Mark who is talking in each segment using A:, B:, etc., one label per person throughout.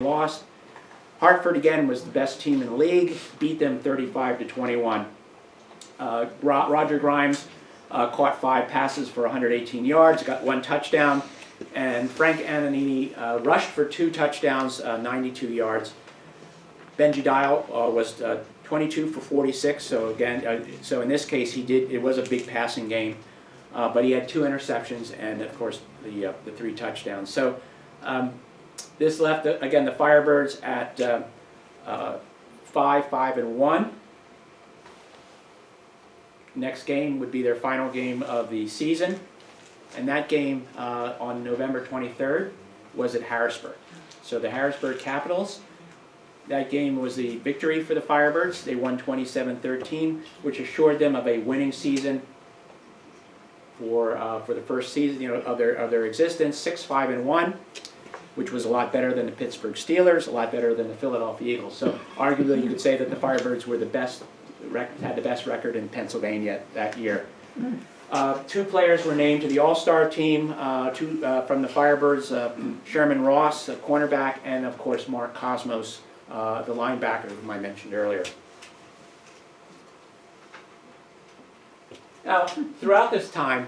A: lost. Hartford again was the best team in the league, beat them 35-21. Roger Grimes caught 5 passes for 118 yards, got 1 touchdown, and Frank Antonini rushed for 2 touchdowns, 92 yards. Benji Dial was 22 for 46. So again, so in this case, it was a big passing game, but he had 2 interceptions and of course the 3 touchdowns. So. This left, again, the Firebirds at 5-1. Next game would be their final game of the season. And that game on November 23rd was at Harrisburg. So the Harrisburg Capitals, that game was the victory for the Firebirds. They won 27-13, which assured them of a winning season for the first season, of their existence, 6-5-1. Which was a lot better than the Pittsburgh Steelers, a lot better than the Philadelphia Eagles. So arguably you could say that the Firebirds were had the best record in Pennsylvania that year. 2 players were named to the All-Star team, 2 from the Firebirds, Sherman Ross, a cornerback, and of course Mark Cosmos, the linebacker whom I mentioned earlier. Now, throughout this time,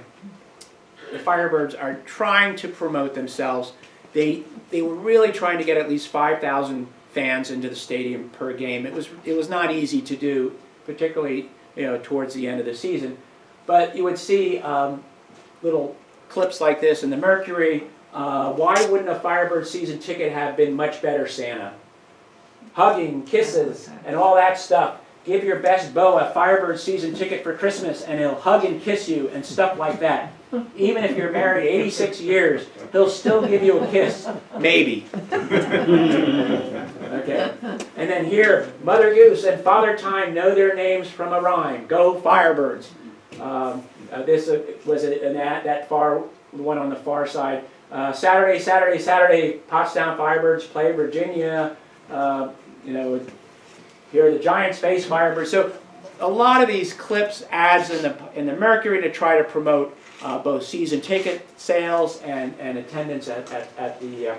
A: the Firebirds are trying to promote themselves. They were really trying to get at least 5,000 fans into the stadium per game. It was not easy to do, particularly towards the end of the season. But you would see little clips like this in the Mercury. Why wouldn't a Firebird season ticket have been much better, Santa? Hugging, kisses, and all that stuff. Give your best beau a Firebird season ticket for Christmas and he'll hug and kiss you and stuff like that. Even if you're married 86 years, he'll still give you a kiss. Maybe. Okay. And then here, Mother Goose and Father Time know their names from a rhyme. Go Firebirds. This was that far one on the far side. Saturday, Pottstown Firebirds play Virginia. Here are the Giants face Firebirds. So a lot of these clips, ads in the Mercury to try to promote both season ticket sales and attendance at the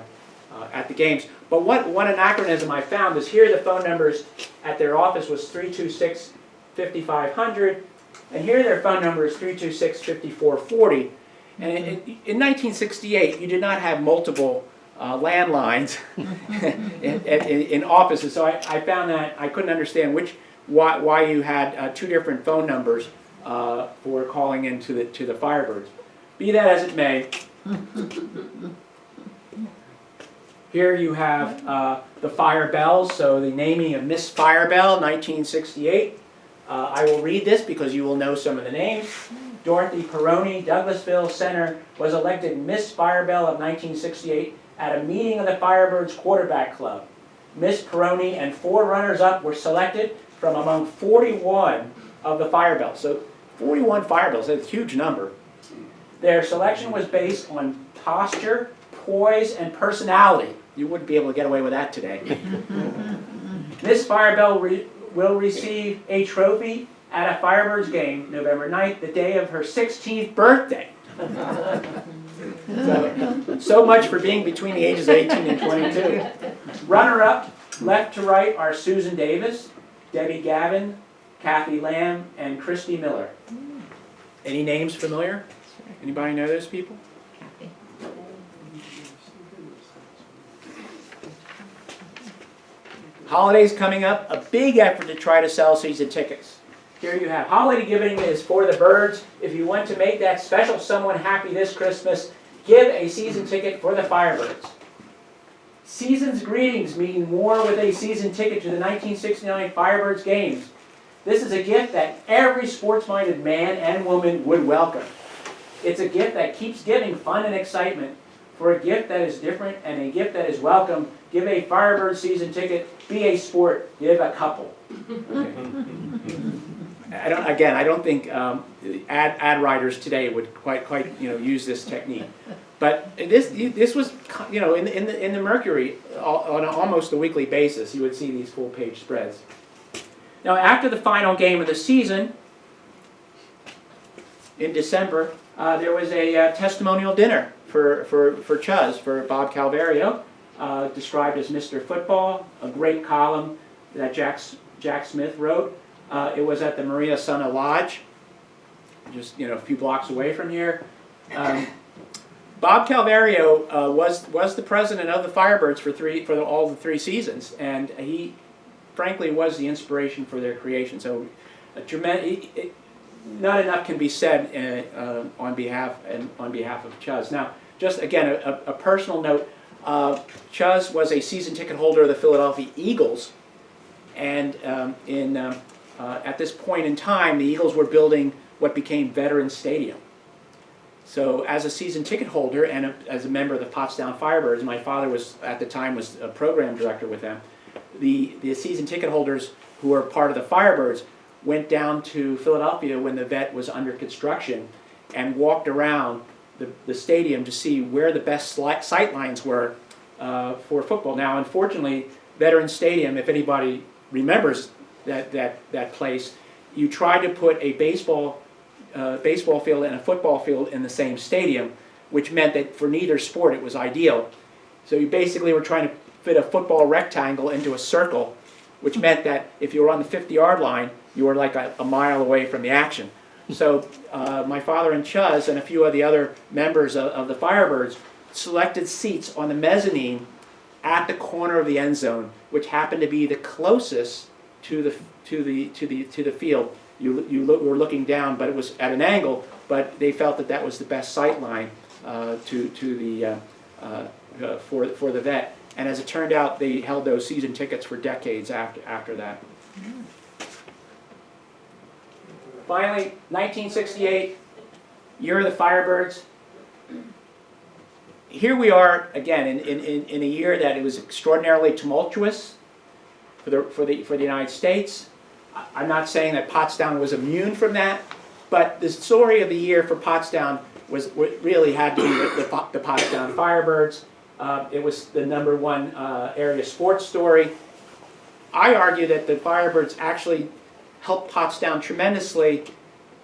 A: games. But one anachronism I found is here the phone numbers at their office was 326-5500, and here their phone number is 326-5440. And in 1968, you did not have multiple landlines in offices, so I found that I couldn't understand why you had 2 different phone numbers for calling into the Firebirds. Be that as it may, here you have the Fire Bells, so the naming of Miss Firebell, 1968. I will read this because you will know some of the names. Dorothy Peroni, Douglasville Center, was elected Miss Firebell of 1968 at a meeting of the Firebirds Quarterback Club. Miss Peroni and 4 runners-up were selected from among 41 of the Firebells. So 41 Firebells, that's a huge number. Their selection was based on posture, poise, and personality. You wouldn't be able to get away with that today. Miss Firebell will receive a trophy at a Firebirds game November 9th, the day of her 16th birthday. So much for being between the ages of 18 and 22. Runner-up, left to right, are Susan Davis, Debbie Gavin, Kathy Lamb, and Christy Miller. Any names familiar? Anybody know those people? Holidays coming up, a big effort to try to sell season tickets. Here you have holiday giving is for the birds. If you want to make that special someone happy this Christmas, give a season ticket for the Firebirds. Season's greetings mean more with a season ticket to the 1969 Firebirds games. This is a gift that every sports-minded man and woman would welcome. It's a gift that keeps giving fun and excitement. For a gift that is different and a gift that is welcome, give a Firebirds season ticket. Be a sport. Give a couple. Okay. I don't think ad writers today would quite use this technique. But this was in the Mercury on almost a weekly basis. You would see these full-page spreads. Now, after the final game of the season in December, there was a testimonial dinner for Chuz, for Bob Calvario. described as Mr. Football, a great column that Jack Smith wrote. It was at the Maria Sana Lodge, just a few blocks away from here. Bob Calvario was the president of the Firebirds for all the 3 seasons, and he frankly was the inspiration for their creation. So, not enough can be said on behalf of Chuz. Now, just again a personal note. Chuz was a season ticket holder of the Philadelphia Eagles, and at this point in time, the Eagles were building what became Veterans Stadium. So, as a season ticket holder and as a member of the Pottstown Firebirds, my father was at the time a program director with them. The season ticket holders who were part of the Firebirds went down to Philadelphia when the vet was under construction and walked around the stadium to see where the best sight lines were for football. Now, unfortunately, Veterans Stadium, if anybody remembers that place, you tried to put a baseball field and a football field in the same stadium, which meant that for neither sport it was ideal. So you basically were trying to fit a football rectangle into a circle, which meant that if you were on the 50-yard line, you were like a mile away from the action. So my father and Chuz and a few of the other members of the Firebirds selected seats on the mezzanine at the corner of the end zone, which happened to be the closest to the field. Were looking down, but it was at an angle. But they felt that was the best sight line for the vet. And as it turned out, they held those season tickets for decades after that. Finally, 1968, year of the Firebirds. Here we are again in a year that it was extraordinarily tumultuous for the United States. I'm not saying that Pottstown was immune from that, but the story of the year for Pottstown really had to be the Pottstown Firebirds. It was the #1 area sports story. I argue that the Firebirds actually helped Pottstown tremendously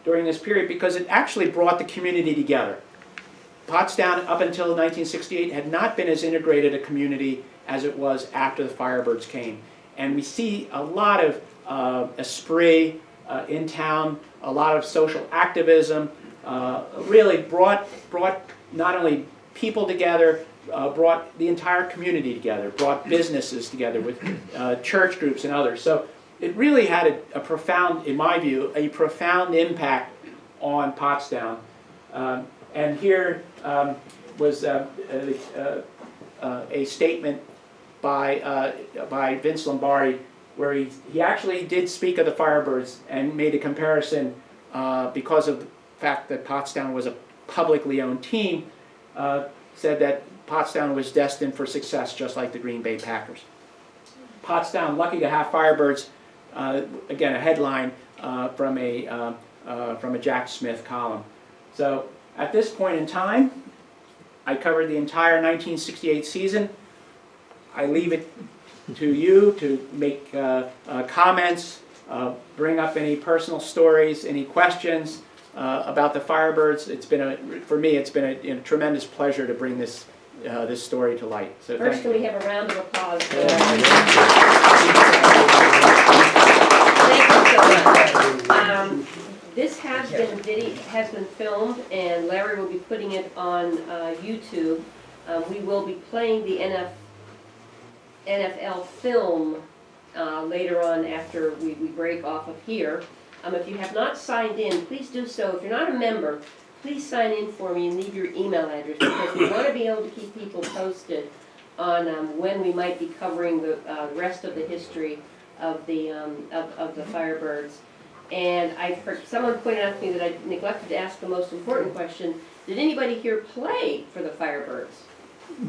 A: during this period because it actually brought the community together. Pottstown, up until 1968, had not been as integrated a community as it was after the Firebirds came. And we see a lot of esprit in town, a lot of social activism, really brought not only people together, brought the entire community together, brought businesses together with church groups and others. So it really had a profound, in my view, a profound impact on Pottstown. And here was a statement by Vince Lombardi, where he actually did speak of the Firebirds and made a comparison because of the fact that Pottstown was a publicly owned team, said that Pottstown was destined for success, just like the Green Bay Packers. Pottstown, lucky to have Firebirds, again, a headline from a Jack Smith column. So at this point in time, I covered the entire 1968 season. I leave it to you to make comments, bring up any personal stories, any questions about the Firebirds. For me, it's been a tremendous pleasure to bring this story to light. So
B: first, can we have a round of applause? Thank you so much. This has been filmed, and Larry will be putting it on YouTube. We will be playing the NFL film later on after we break off of here. If you have not signed in, please do so. If you're not a member, please sign in for me and leave your email address, because we want to be able to keep people posted on when we might be covering the rest of the history of the Firebirds. And I've heard someone pointed out to me that I neglected to ask the most important question: did anybody here play for the Firebirds?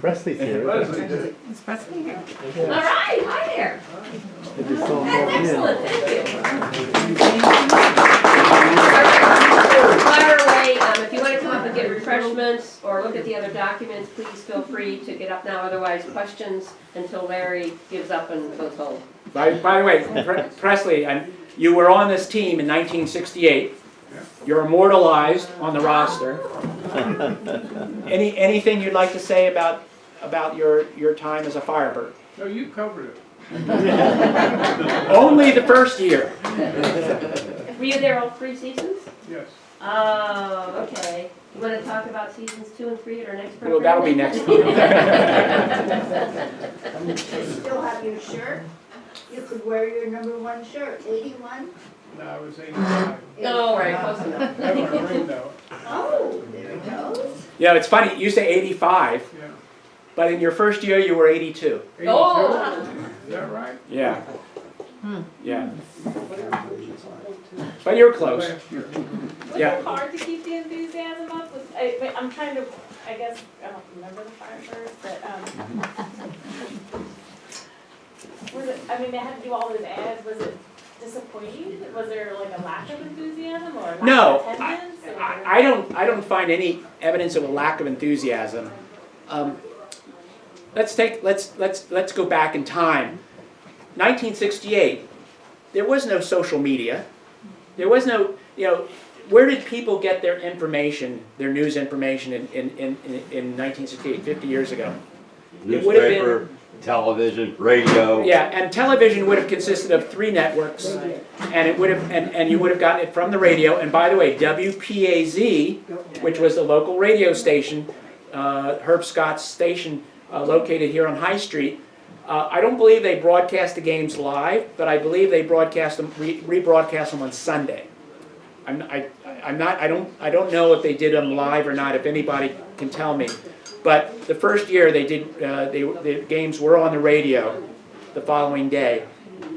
C: Presley's here.
B: Is Presley here? All right, hi there. That's excellent, thank you. Fire away. If you want to come up and get refreshments or look at the other documents, please feel free to get up now. Otherwise, questions until Larry gives up and goes home.
A: By the way, Presley, you were on this team in 1968. You're immortalized on the roster. Anything you'd like to say about about your time as a Firebird?
D: No, you covered it.
A: Only the first year.
B: Were you there all 3 seasons?
D: Yes.
B: Oh, okay. You want to talk about seasons 2 and 3 at our next program?
A: Well, that'll be next
E: You still have your shirt? You could wear your #1 shirt, 81?
D: No, I was 85.
B: Oh, right, close enough.
D: I have a ring though.
E: Oh, there it goes.
A: Yeah, it's funny, you say 85,
D: Yeah.
A: but in your first year you were 82.
D: 82?
B: Oh.
D: Is that right?
A: Yeah. Yeah. But you're close.
D: Last year.
F: Was
A: Yeah.
F: it hard to keep the enthusiasm up? I'm trying to, I guess, I don't remember the Firebirds, but, was it, I mean, they had to do all those ads, was it disappointing? Was there like a lack of enthusiasm or lack
A: No,
F: of attendance? or-
A: I don't find any evidence of a lack of enthusiasm. Let's go back in time. 1968, there was no social media. There was no, where did people get their information, their news information in 1968, 50 years ago? It would have been-
G: Newspaper, television, radio.
A: Yeah, and television would have consisted of 3 networks, and it would have, and you would have gotten it from the radio. And by the way, WPAZ, which was the local radio station, Herb Scott's station, located here on High Street. I don't believe they broadcast the games live, but I believe they broadcast them, rebroadcast them on Sunday. I don't know if they did them live or not. If anybody can tell me. But the first year they did, the games were on the radio the following day,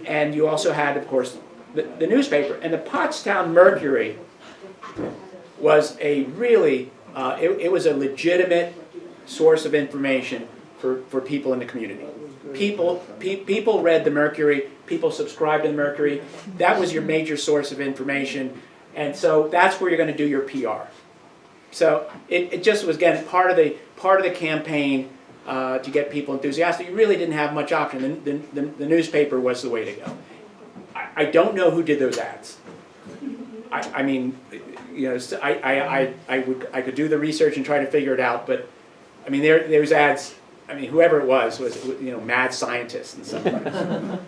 A: and you also had, of course, the newspaper. And the Pottstown Mercury was a really, it was a legitimate source of information for people in the community. People read the Mercury. People subscribed to the Mercury. That was your major source of information, and so that's where you're going to do your PR. So it just was, again, part of the campaign to get people enthusiastic. You really didn't have much option. The newspaper was the way to go. I don't know who did those ads. I mean, I could do the research and try to figure it out, but I mean, there's ads. I mean, whoever it was mad scientist and stuff like that.
H: Well,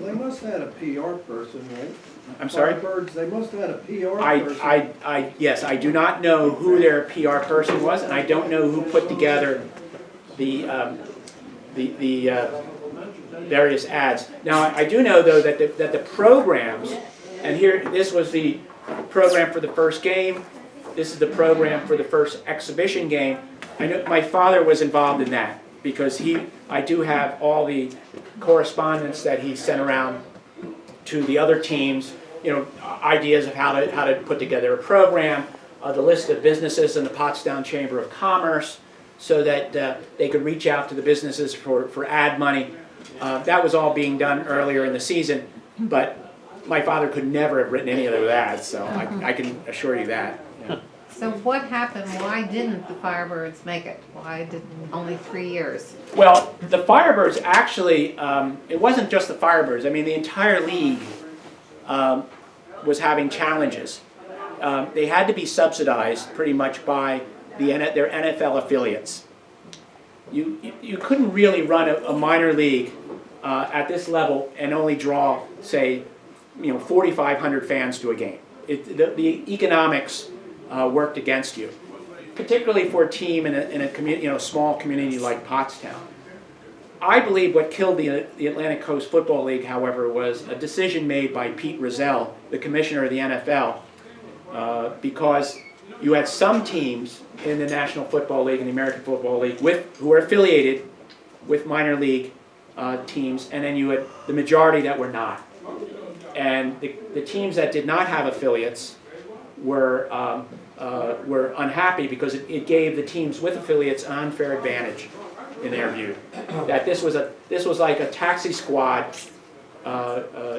H: they must have had a PR person, right?
A: I'm sorry?
H: Firebirds, they must have had a PR person.
A: Yes, I do not know who their PR person was, and I don't know who put together the various ads. Now, I do know though that the programs, and here, this was the program for the first game. This is the program for the first exhibition game. I know my father was involved in that because I do have all the correspondence that he sent around to the other teams, ideas of how to put together a program, the list of businesses in the Pottstown Chamber of Commerce, so that they could reach out to the businesses for ad money. That was all being done earlier in the season, but my father could never have written any of those ads, so I can assure you that.
I: So what happened? Why didn't the Firebirds make it? Why did only 3 years?
A: Well, the Firebirds actually, it wasn't just the Firebirds. I mean, the entire league was having challenges. They had to be subsidized pretty much by their NFL affiliates. You couldn't really run a minor league at this level and only draw, say, 4,500 fans to a game. The economics worked against you, particularly for a team in a community, small community like Pottstown. I believe what killed the Atlantic Coast Football League, however, was a decision made by Pete Rozelle, the commissioner of the NFL, because you had some teams in the National Football League and the American Football League who were affiliated with minor league teams, and then you had the majority that were not. And the teams that did not have affiliates were unhappy because it gave the teams with affiliates an unfair advantage in their view. That this was like a taxi squad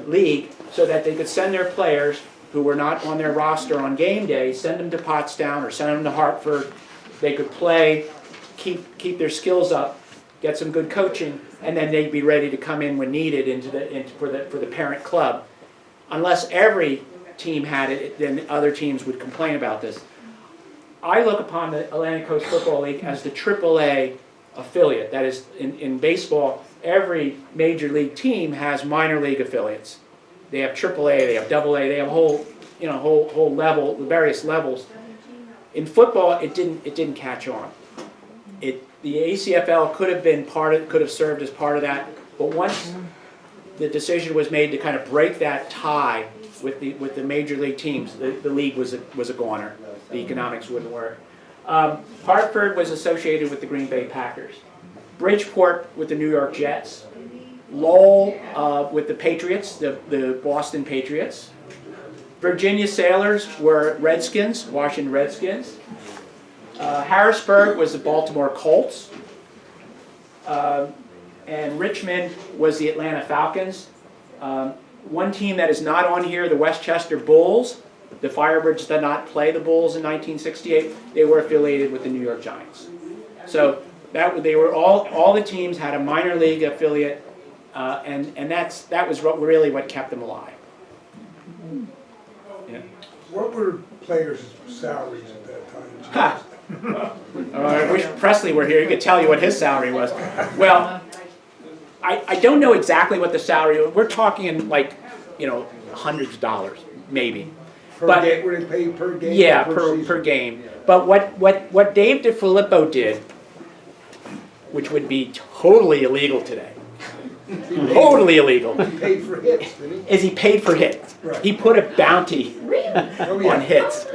A: league, so that they could send their players who were not on their roster on game day, send them to Pottstown or send them to Hartford. They could play, keep their skills up, get some good coaching, and then they'd be ready to come in when needed for the parent club. Unless every team had it, then other teams would complain about this. I look upon the Atlantic Coast Football League as the AAA affiliate. That is, in baseball, every major league team has minor league affiliates. They have AAA, they have AA, they have a whole, whole level, various levels. In football, it didn't catch on. The ACFL could have served as part of that, but once the decision was made to kind of break that tie with the major league teams, the league was a goner. The economics wouldn't work. Hartford was associated with the Green Bay Packers. Bridgeport with the New York Jets. Lowell with the Patriots, the Boston Patriots. Virginia Sailors were Redskins, Washington Redskins. Harrisburg was the Baltimore Colts. And Richmond was the Atlanta Falcons. One team that is not on here, the Westchester Bulls. The Firebirds did not play the Bulls in 1968. They were affiliated with the New York Giants. So they were all the teams had a minor league affiliate, and that was really what kept them alive. Yeah.
J: What were players' salaries at that time?
A: Ha! I wish Presley were here. He could tell you what his salary was. Well, I don't know exactly what the salary was. We're talking in hundreds of dollars, maybe.
J: Were they paid per game?
A: Yeah,
J: or
A: per game. But what Dave DeFilippo did, which would be totally illegal today, totally illegal,
J: He paid for hits, didn't he?
A: is he paid for hits.
J: Right.
A: He put a bounty
J: Oh, yeah.
A: on hits.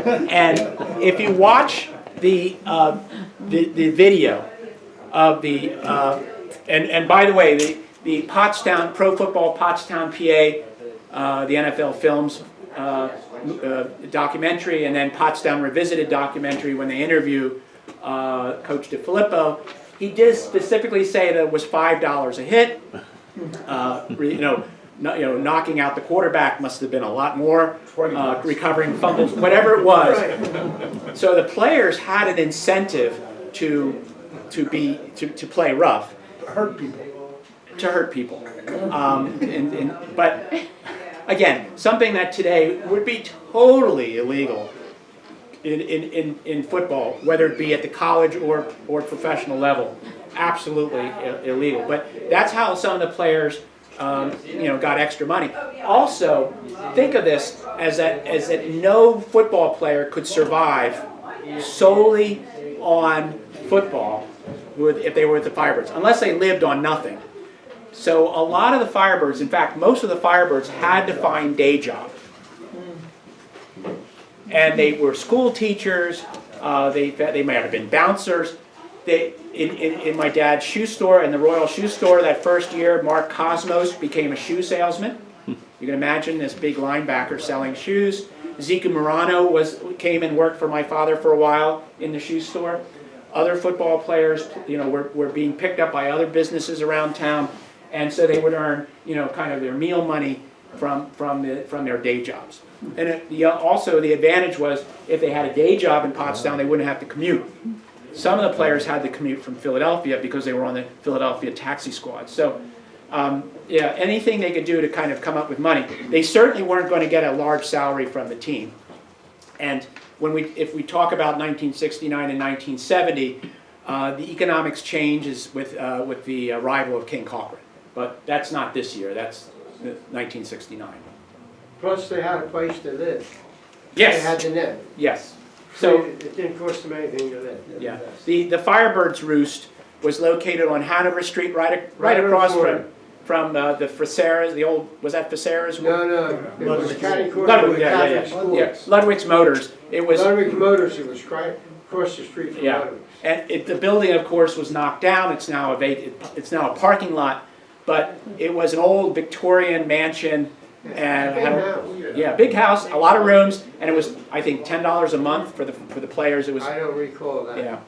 A: And if you watch the video of the and by the way, the Pottstown Pro Football Pottstown, PA, the NFL Films documentary, and then Pottstown Revisited documentary, when they interview Coach DeFilippo, he did specifically say that it was $5 a hit. Knocking out the quarterback must have been a lot more. Recovering fumbles, whatever it was. So the players had an incentive to play rough.
J: Hurt people.
A: To hurt people. But again, something that today would be totally illegal in football, whether it be at the college or professional level. Absolutely illegal. But that's how some of the players got extra money. Also, think of this as that no football player could survive solely on football if they were with the Firebirds, unless they lived on nothing. So a lot of the Firebirds, in fact, most of the Firebirds had to find day jobs. And they were school teachers, they might have been bouncers. In my dad's shoe store, in the Royal Shoe Store, that first year, Mark Cosmos became a shoe salesman. You can imagine this big linebacker selling shoes. Zeke Morano came and worked for my father for a while in the shoe store. Other football players, were being picked up by other businesses around town, and so they would earn, kind of their meal money from their day jobs. And also the advantage was if they had a day job in Pottstown, they wouldn't have to commute. Some of the players had to commute from Philadelphia because they were on the Philadelphia taxi squad. So, anything they could do to kind of come up with money. They certainly weren't going to get a large salary from the team. And if we talk about 1969 and 1970, the economics changes with the arrival of King Cochran. But that's not this year. That's 1969.
H: Plus they had a place to live.
A: Yes.
H: They had to live.
A: Yes. So
H: It didn't cost them anything to live.
A: yeah, the Firebirds Roost was located on Hanover Street, right across from the Fraseras, the old, was that Fraseras?
H: No, it was catty corner
A: Ludwig,
H: with
A: yeah.
H: Catholic schools.
A: Yeah, Ludwig's Motors. It was
H: Ludwig Motors, it was right across the street from
A: yeah,
H: Ludwig's.
A: and the building, of course, was knocked down. It's now a parking lot, but it was an old Victorian mansion. And
H: Big house.
A: big house, a lot of rooms, and it was, I think, $10 a month for the players. It was,
H: I don't recall that.
A: yeah,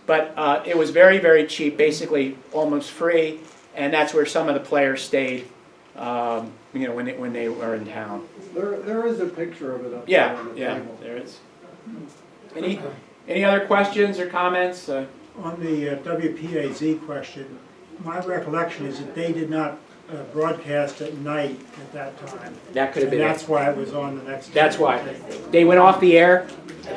A: but it was very, very cheap, basically almost free, and that's where some of the players stayed, when they were in town.
H: There is a picture of it up there
A: Yeah,
H: on the
A: yeah,
H: table.
A: there is. Any other questions or comments?
K: On the WPAZ question, my recollection is that they did not broadcast at night at that time.
A: That could have
K: And
A: been
K: that's
A: it.
K: why it was on the next.
A: That's why. They went off the air.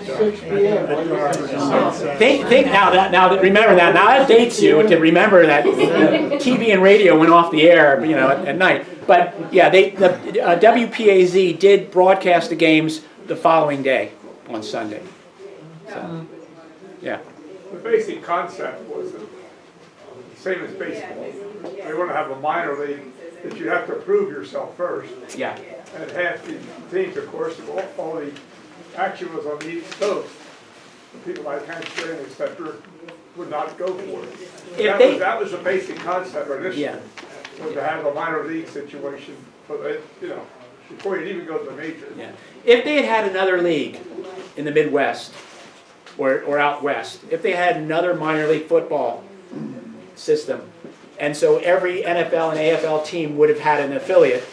H: 6 p.m.
K: At dark or sunset.
A: Think now that remember that. Now that dates you to remember that TV and radio went off the air, you know, at night. But yeah, the WPAZ did broadcast the games the following day on Sunday. So, yeah.
D: The basic concept was the same as baseball. They want to have a minor league that you have to prove yourself first.
A: Yeah.
D: And half the teams, of course, all the action was on the East Coast. The people like Hank Stern, et cetera, would not go for it. That was the basic concept of this.
A: Yeah.
D: Was to have a minor league situation for the, you know, before you'd even go to the majors.
A: Yeah. If they had another league in the Midwest or out west, if they had another minor league football system, and so every NFL and AFL team would have had an affiliate,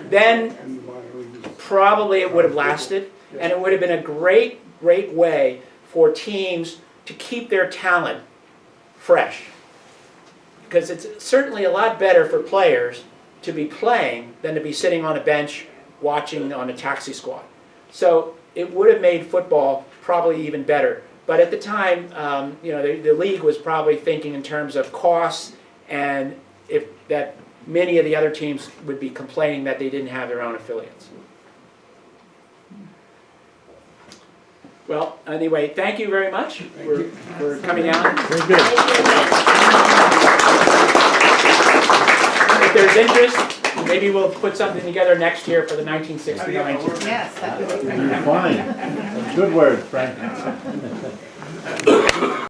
A: then probably it would have lasted, and it would have been a great way for teams to keep their talent fresh. Because it's certainly a lot better for players to be playing than to be sitting on a bench watching on a taxi squad. So it would have made football probably even better. But at the time, you know, the league was probably thinking in terms of costs, and if that many of the other teams would be complaining that they didn't have their own affiliates. Well, anyway, thank you very much for coming out.
K: Very good.
A: If there's interest, maybe we'll put something together next year for the 1969 team.
I: Yes, that would be great.
C: Fine. Good word, Frank.